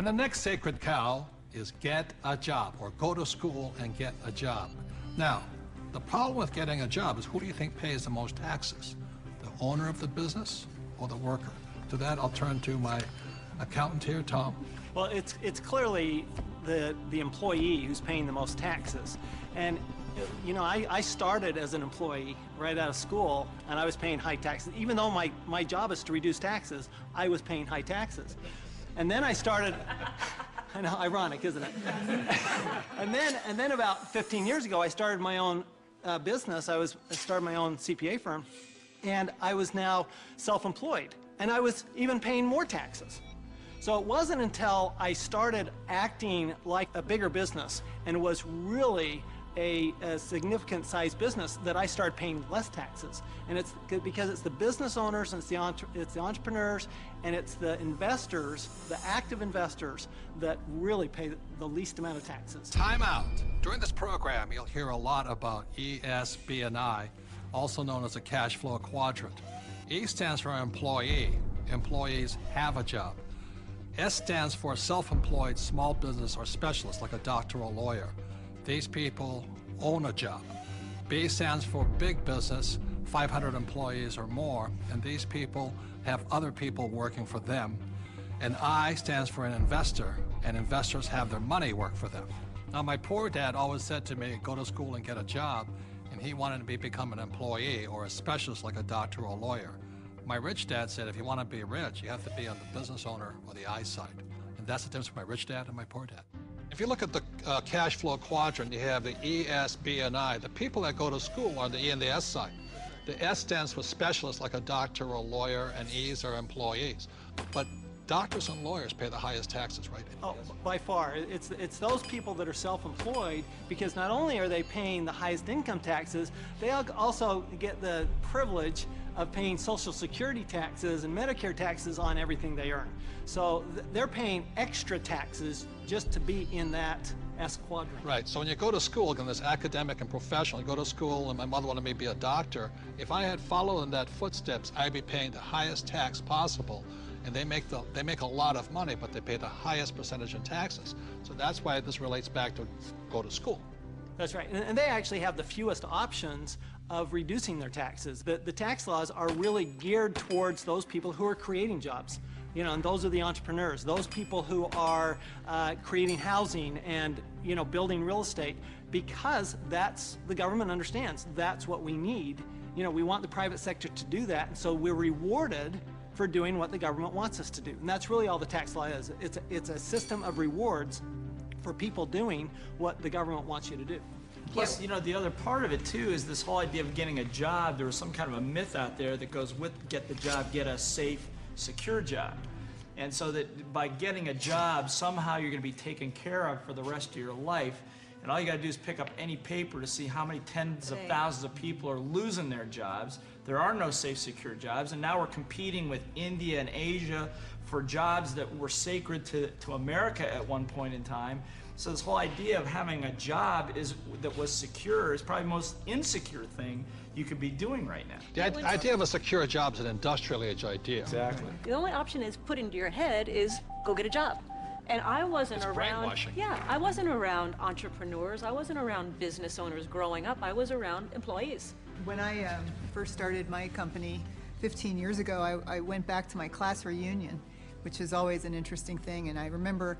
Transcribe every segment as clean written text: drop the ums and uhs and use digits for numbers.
the next sacred cow is get a job, or go to school and get a job. Now, the problem with getting a job is, who do you think pays the most taxes? The owner of the business or the worker? To that, I'll turn to my accountant here, Tom. Well, it's clearly the employee who's paying the most taxes. And you know, I started as an employee right out of school, and I was paying high taxes. Even though my job is to reduce taxes, I was paying high taxes. And then I started, I know, ironic, isn't it? and then about 15 years ago, I started my own business. I started my own CPA firm, and I was now self-employed, and I was even paying more taxes. So it wasn't until I started acting like a bigger business and was really a significant sized business that I started paying less taxes. And it's because it's the business owners, and it's the entrepreneurs, and it's the investors, the active investors, that really pay the least amount of taxes. Time out. During this program, you'll hear a lot about E, S, B, and I, also known as the cash flow quadrant. E stands for employee. Employees have a job. S stands for self-employed small business or specialist, like a doctor or lawyer. These people own a job. B stands for big business, 500 employees or more, and these people have other people working for them. And I stands for an investor, and investors have their money work for them. Now, my poor dad always said to me, go to school and get a job, and he wanted to become an employee or a specialist like a doctor or a lawyer. My rich dad said, if you want to be rich, you have to be on the business owner or the I side. And that's the difference between my rich dad and my poor dad. If you look at the cash flow quadrant, you have the E, S, B, and I. The people that go to school are on the E and the S side. The S stands for specialists like a doctor or a lawyer, and E's are employees. But doctors and lawyers pay the highest taxes, right? Oh, by far. It's those people that are self-employed, because not only are they paying the highest income taxes, they also get the privilege of paying Social Security taxes and Medicare taxes on everything they earn. So they're paying extra taxes just to be in that S quadrant. Right, so when you go to school, again, this academic and professional, you go to school, and my mother wanted me to be a doctor. If I had followed in that footsteps, I'd be paying the highest tax possible. And they make a lot of money, but they pay the highest percentage in taxes. So that's why this relates back to go to school. That's right, and they actually have the fewest options of reducing their taxes. The tax laws are really geared towards those people who are creating jobs. You know, and those are the entrepreneurs, those people who are creating housing and, you know, building real estate, because the government understands that's what we need. You know, we want the private sector to do that, and so we're rewarded for doing what the government wants us to do. And that's really all the tax law is. It's a system of rewards for people doing what the government wants you to do. Plus, you know, the other part of it too is this whole idea of getting a job. There was some kind of a myth out there that goes with get the job, get a safe, secure job. And so that by getting a job, somehow you're going to be taken care of for the rest of your life. And all you got to do is pick up any paper to see how many tens of thousands of people are losing their jobs. There are no safe, secure jobs, and now we're competing with India and Asia for jobs that were sacred to America at one point in time. So this whole idea of having a job that was secure is probably the most insecure thing you could be doing right now. The idea of a secure job is an industrial age idea. Exactly. The only option is put into your head is go get a job. And I wasn't around, brainwashing. Yeah, I wasn't around entrepreneurs. I wasn't around business owners growing up. I was around employees. When I first started my company 15 years ago, I went back to my class reunion, which is always an interesting thing. And I remember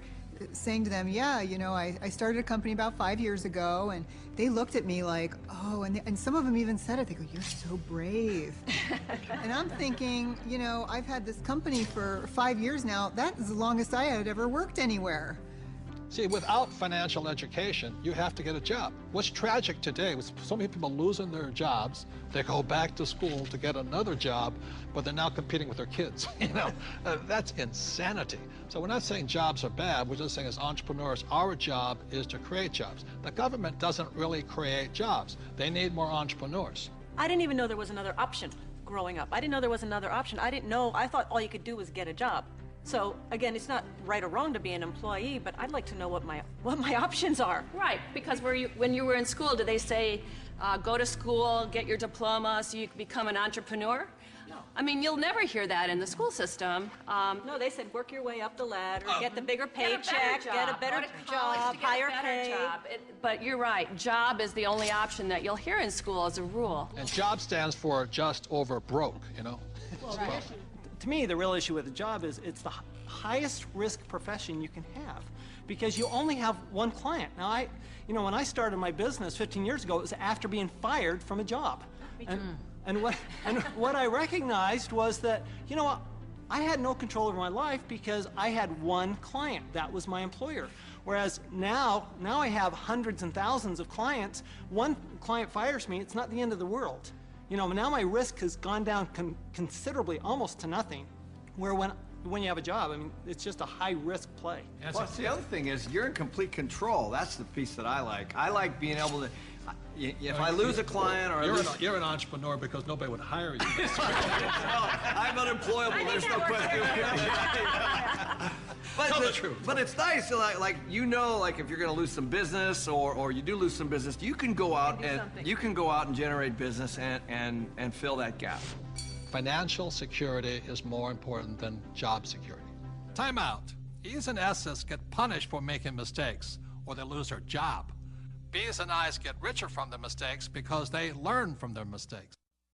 saying to them, yeah, you know, I started a company about 5 years ago, and they looked at me like, oh, and some of them even said it. They go, you're so brave. And I'm thinking, you know, I've had this company for 5 years now. That is the longest I had ever worked anywhere. See, without financial education, you have to get a job. What's tragic today with so many people losing their jobs, they go back to school to get another job, but they're now competing with their kids. You know, that's insanity. So we're not saying jobs are bad. We're just saying as entrepreneurs, our job is to create jobs. The government doesn't really create jobs. They need more entrepreneurs. I didn't even know there was another option growing up. I didn't know there was another option. I didn't know. I thought all you could do was get a job. So again, it's not right or wrong to be an employee, but I'd like to know what my options are. Right, because when you were in school, did they say go to school, get your diploma so you can become an entrepreneur? No. I mean, you'll never hear that in the school system. No, they said work your way up the ladder, get the bigger Get a better paycheck, get a job. better Go to college job, to get a higher better pay. job. But you're right, job is the only option that you'll hear in school as a rule. And job stands for just over broke, you know? To me, the real issue with the job is it's the highest risk profession you can have because you only have one client. Now, when I started my business 15 years ago, it was after being fired from a job. And what I recognized was that, you know what, I had no control over my life because I had one client. That was my employer. Whereas now I have hundreds and thousands of clients. One client fires me, it's not the end of the world. Now my risk has gone down considerably, almost to nothing. Where when you have a job, I mean, it's just a high-risk play. Plus, the other thing is you're in complete control. That's the piece that I like. I like being able to, if I lose a client or You're an entrepreneur because nobody would hire you. I'm unemployable. There's no question. Tell the truth. But it's nice, like if you're going to lose some business or you do lose some business, you can go out and generate business and fill that gap. Financial security is more important than job security. Time out. E's and S's get punished for making mistakes, or they lose their job. B's and I's get richer from their mistakes because they learn from their mistakes.